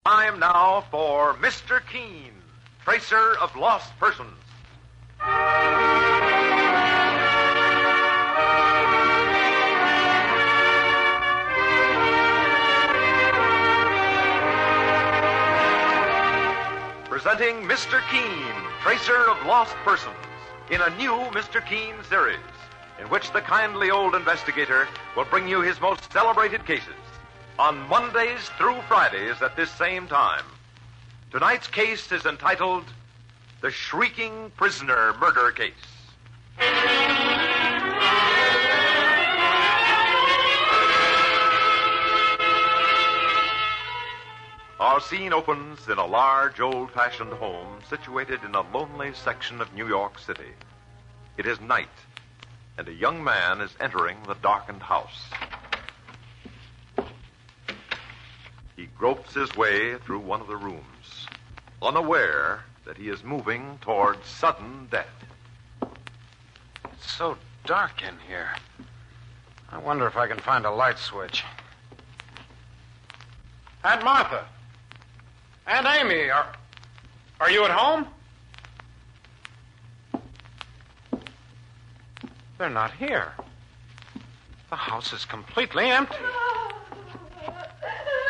Time now for Mr. Keene, Tracer of Lost Persons. Presenting Mr. Keene, Tracer of Lost Persons, in a new Mr. Keene series, in which the kindly old investigator will bring you his most celebrated cases on Mondays through Fridays at this same time. Tonight's case is entitled The Shrieking Prisoner Murder Case. Our scene opens in a large, old-fashioned home situated in a lonely section of New York City. It is night, and a young man is entering the darkened house. He gropes his way through one of the rooms, unaware that he is moving towards sudden death. It's so dark in here. I wonder if I can find a light switch. Aunt Martha! Aunt Amy, are you at home? They're not here. The house is completely empty.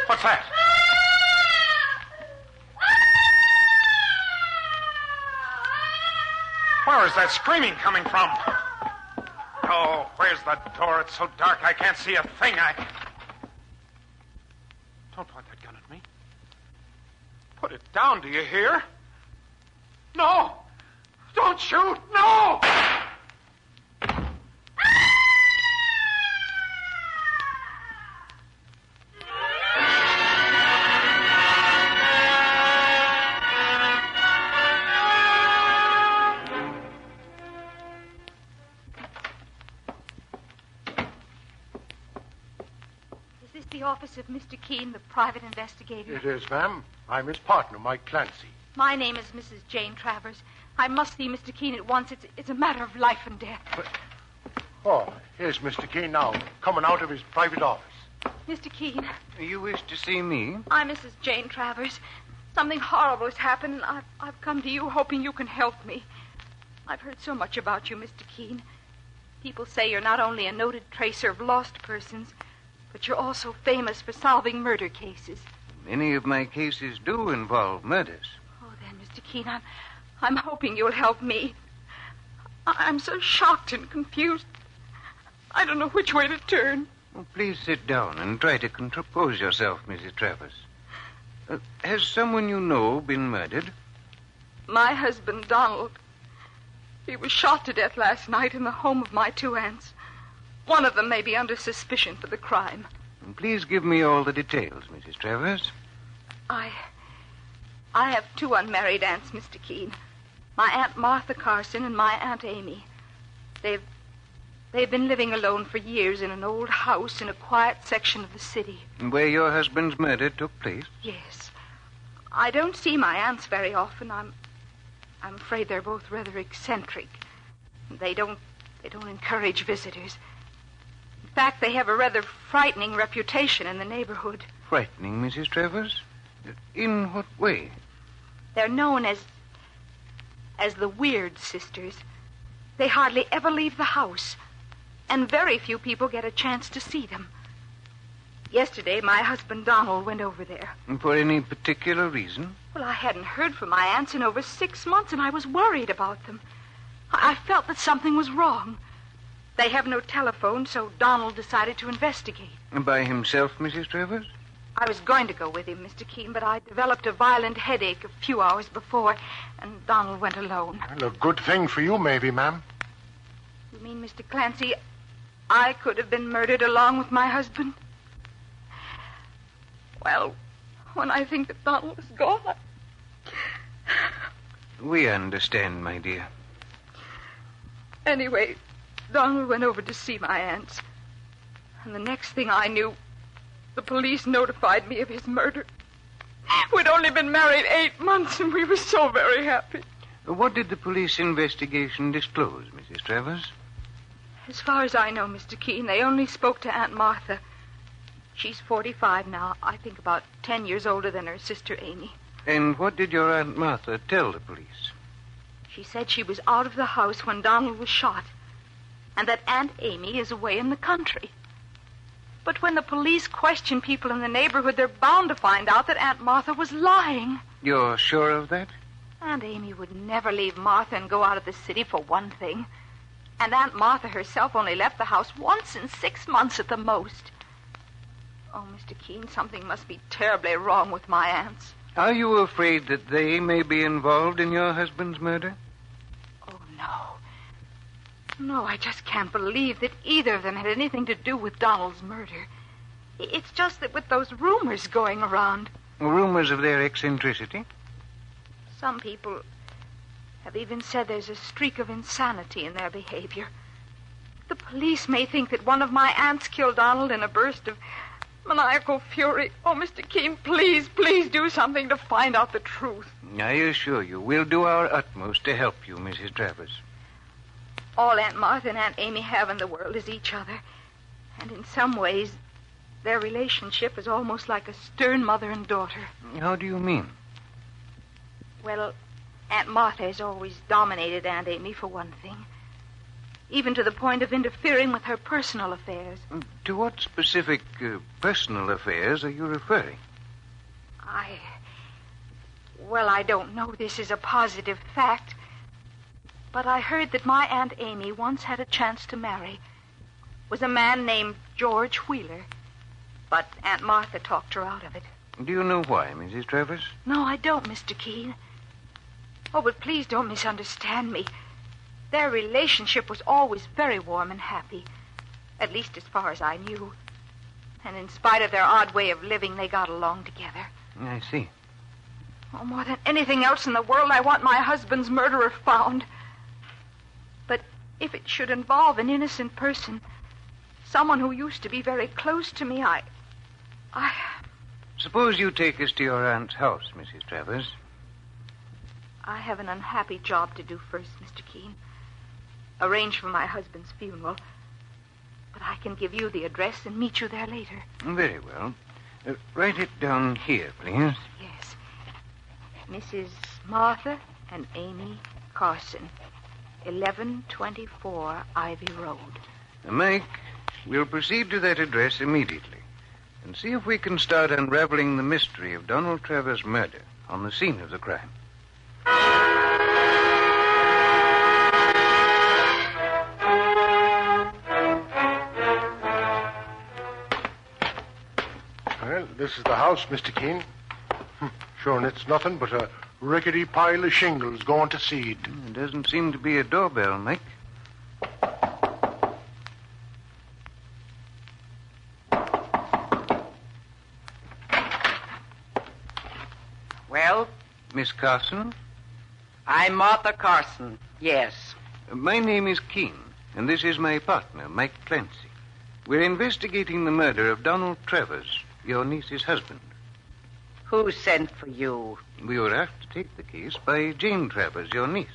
What's that? Where is that screaming coming from? Oh, where's the door? It's so dark I can't see a thing. Don't point that gun at me. Put it down, do you hear? No! Don't shoot! No! Is this the office of Mr. Keene, the private investigator? It is, ma'am. I'm his partner, Mike Clancy. My name is Mrs. Jane Travers. I must see Mr. Keene at once. It's a matter of life and death. Oh, here's Mr. Keene now, coming out of his private office. Mr. Keene. You wish to see me? I'm Mrs. Jane Travers. Something horrible has happened, and I've come to you hoping you can help me. I've heard so much about you, Mr. Keene. People say you're not only a noted tracer of lost persons, but you're also famous for solving murder cases. Many of my cases do involve murders. Oh, then, Mr. Keene, I'm hoping you'll help me. I'm so shocked and confused. I don't know which way to turn. Oh, please sit down and try to compose yourself, Mrs. Travers. Has someone you know been murdered? My husband, Donald. He was shot to death last night in the home of my two aunts. One of them may be under suspicion for the crime. Please give me all the details, Mrs. Travers. I have two unmarried aunts, Mr. Keene. My Aunt Martha Carson and my Aunt Amy. They've been living alone for years in an old house in a quiet section of the city. Where your husband's murder took place? Yes. I don't see my aunts very often. I'm afraid they're both rather eccentric. They don't encourage visitors. In fact, they have a rather frightening reputation in the neighborhood. Frightening, Mrs. Travers? In what way? They're known as the Weird Sisters. They hardly ever leave the house, and very few people get a chance to see them. Yesterday, my husband Donald went over there. For any particular reason? Well, I hadn't heard from my aunts in over 6 months, and I was worried about them. I felt that something was wrong. They have no telephone, so Donald decided to investigate. By himself, Mrs. Travers? I was going to go with him, Mr. Keene, but I developed a violent headache a few hours before, and Donald went alone. Well, a good thing for you, maybe, ma'am. You mean, Mr. Clancy, I could have been murdered along with my husband? Well, when I think that Donald is gone, We understand, my dear. Anyway, Donald went over to see my aunts. And the next thing I knew, the police notified me of his murder. We'd only been married 8 months, and we were so very happy. What did the police investigation disclose, Mrs. Travers? As far as I know, Mr. Keene, they only spoke to Aunt Martha. She's 45 now, I think about 10 years older than her sister Amy. And what did your Aunt Martha tell the police? She said she was out of the house when Donald was shot, and that Aunt Amy is away in the country. But when the police question people in the neighborhood, they're bound to find out that Aunt Martha was lying. You're sure of that? Aunt Amy would never leave Martha and go out of the city, for one thing. And Aunt Martha herself only left the house once in 6 months at the most. Oh, Mr. Keene, something must be terribly wrong with my aunts. Are you afraid that they may be involved in your husband's murder? Oh, no. No, I just can't believe that either of them had anything to do with Donald's murder. It's just that with those rumors going around... Rumors of their eccentricity? Some people have even said there's a streak of insanity in their behavior. The police may think that one of my aunts killed Donald in a burst of maniacal fury. Oh, Mr. Keene, please do something to find out the truth. I assure you, we'll do our utmost to help you, Mrs. Travers. All Aunt Martha and Aunt Amy have in the world is each other. And in some ways, their relationship is almost like a stern mother and daughter. How do you mean? Well, Aunt Martha has always dominated Aunt Amy, for one thing. Even to the point of interfering with her personal affairs. To what specific personal affairs are you referring? I don't know this is a positive fact, but I heard that my Aunt Amy once had a chance to marry. Was a man named George Wheeler, but Aunt Martha talked her out of it. Do you know why, Mrs. Travers? No, I don't, Mr. Keene. Oh, but please don't misunderstand me. Their relationship was always very warm and happy, at least as far as I knew. And in spite of their odd way of living, they got along together. I see. Oh, more than anything else in the world, I want my husband's murderer found. But if it should involve an innocent person, someone who used to be very close to me, I... Suppose you take us to your aunt's house, Mrs. Travers. I have an unhappy job to do first, Mr. Keene. Arrange for my husband's funeral. But I can give you the address and meet you there later. Very well. Write it down here, please. Yes. Mrs. Martha and Amy Carson, 1124 Ivy Road. Mike, we'll proceed to that address immediately and see if we can start unraveling the mystery of Donald Travers' murder on the scene of the crime. Well, this is the house, Mr. Keene. Sure, and it's nothing but a rickety pile of shingles going to seed. There doesn't seem to be a doorbell, Mike. Well? Miss Carson? I'm Martha Carson, yes. My name is Keene, and this is my partner, Mike Clancy. We're investigating the murder of Donald Travers, your niece's husband. Who sent for you? We were asked to take the case by Jane Travers, your niece.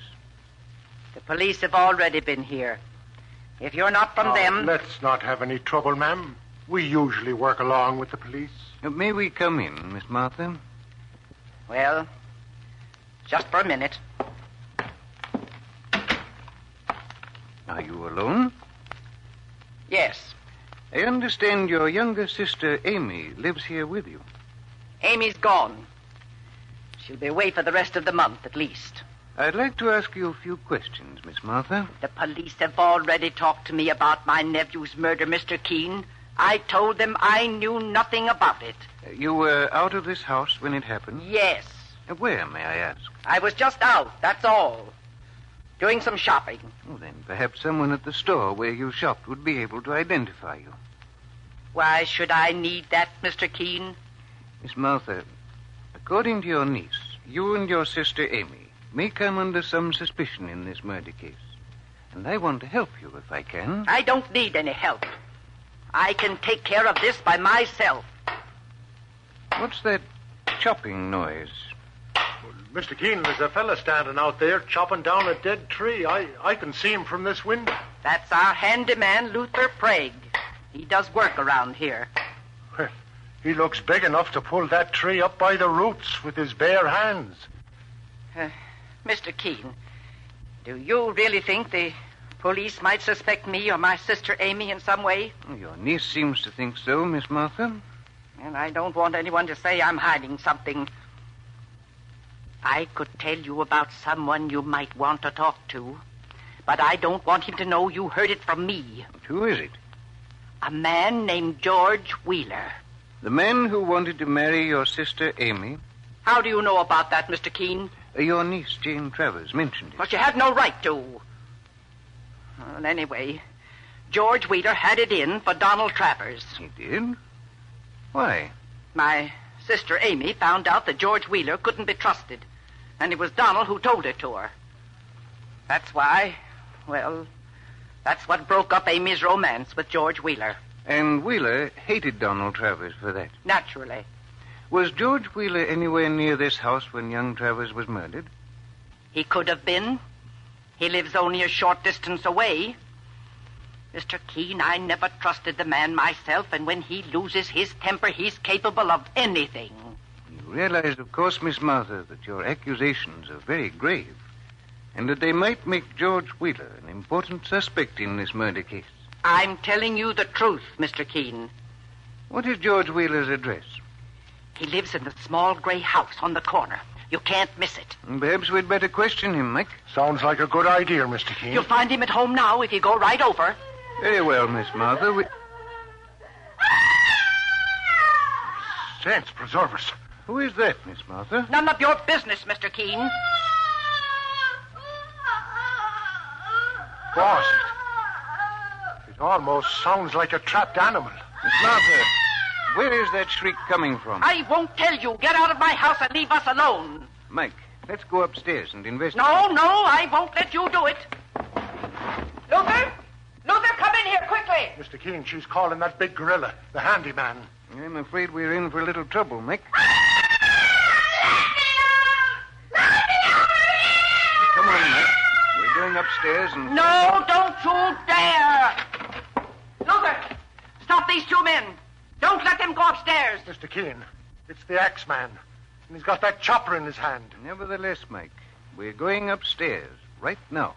The police have already been here. If you're not from them... Let's not have any trouble, ma'am. We usually work along with the police. May we come in, Miss Martha? Well, just for a minute. Are you alone? Yes. I understand your younger sister, Amy, lives here with you. Amy's gone. She'll be away for the rest of the month, at least. I'd like to ask you a few questions, Miss Martha. The police have already talked to me about my nephew's murder, Mr. Keene. I told them I knew nothing about it. You were out of this house when it happened? Yes. Where, may I ask? I was just out, that's all. Doing some shopping. Oh, then perhaps someone at the store where you shopped would be able to identify you. Why should I need that, Mr. Keene? Miss Martha, according to your niece, you and your sister Amy may come under some suspicion in this murder case. And I want to help you if I can. I don't need any help. I can take care of this by myself. What's that chopping noise? Well, Mr. Keene, there's a fella standing out there chopping down a dead tree. I can see him from this window. That's our handyman, Luther Prague. He does work around here. Well, He looks big enough to pull that tree up by the roots with his bare hands. Mr. Keene, do you really think the police might suspect me or my sister Amy in some way? Your niece seems to think so, Miss Martha. And I don't want anyone to say I'm hiding something. I could tell you about someone you might want to talk to, but I don't want him to know you heard it from me. Who is it? A man named George Wheeler. The man who wanted to marry your sister Amy? How do you know about that, Mr. Keene? Your niece, Jane Travers, mentioned it. But you had no right to. Well, anyway, George Wheeler had it in for Donald Travers. He did? Why? My sister Amy found out that George Wheeler couldn't be trusted, and it was Donald who told it to her. That's why, well, that's what broke up Amy's romance with George Wheeler. And Wheeler hated Donald Travers for that. Naturally. Was George Wheeler anywhere near this house when young Travers was murdered? He could have been. He lives only a short distance away. Mr. Keene, I never trusted the man myself, and when he loses his temper, he's capable of anything. You realize, of course, Miss Martha, that your accusations are very grave, and that they might make George Wheeler an important suspect in this murder case. I'm telling you the truth, Mr. Keene. What is George Wheeler's address? He lives in the small gray house on the corner. You can't miss it. Perhaps we'd better question him, Mike. Sounds like a good idea, Mr. Keene. You'll find him at home now if you go right over. Very well, Miss Martha. Saints preserve us. Who is that, Miss Martha? None of your business, Mr. Keene. Was it? It almost sounds like a trapped animal. Miss Martha, where is that shriek coming from? I won't tell you. Get out of my house and leave us alone. Mike, let's go upstairs and investigate. No, I won't let you do it. Luther, come in here quickly. Mr. Keene, she's calling that big gorilla, the handyman. I'm afraid we're in for a little trouble, Mike. Come on, Mike. We're going upstairs and... No, don't you dare. Luther, stop these two men. Don't let them go upstairs. Mr. Keene, it's the axe man, and he's got that chopper in his hand. Nevertheless, Mike, we're going upstairs right now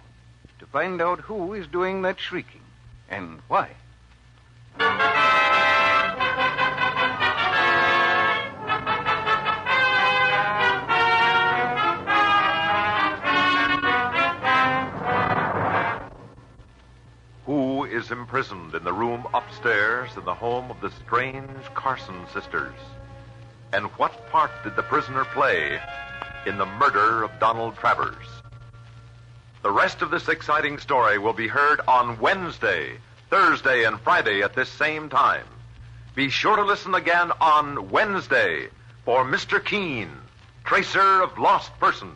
to find out who is doing that shrieking and why. Who is imprisoned in the room upstairs in the home of the strange Carson sisters? And what part did the prisoner play in the murder of Donald Travers? The rest of this exciting story will be heard on Wednesday, Thursday, and Friday at this same time. Be sure to listen again on Wednesday for Mr. Keene, Tracer of Lost Persons.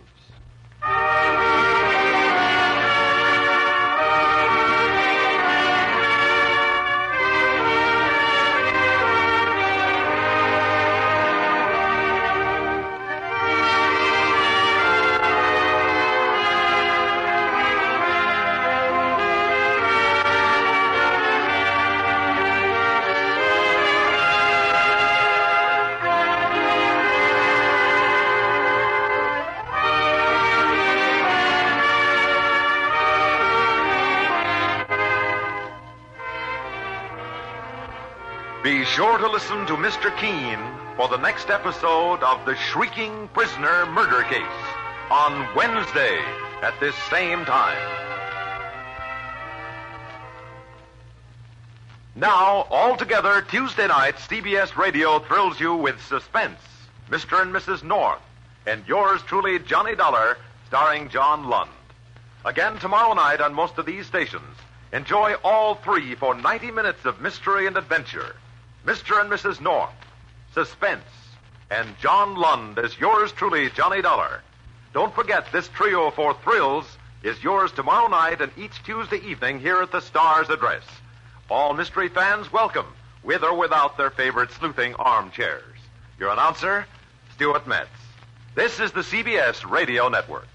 Be sure to listen to Mr. Keene for the next episode of The Shrieking Prisoner Murder Case on Wednesday at this same time. Now, all together, Tuesday night, CBS Radio thrills you with Suspense, Mr. and Mrs. North, and yours truly, Johnny Dollar, starring John Lund. Again tomorrow night on most of these stations. Enjoy all three for 90 minutes of mystery and adventure. Mr. and Mrs. North, Suspense, and John Lund as yours truly, Johnny Dollar. Don't forget, this trio for thrills is yours tomorrow night and each Tuesday evening here at the Star's address. All mystery fans welcome, with or without their favorite sleuthing armchairs. Your announcer, Stuart Metz. This is the CBS Radio Network.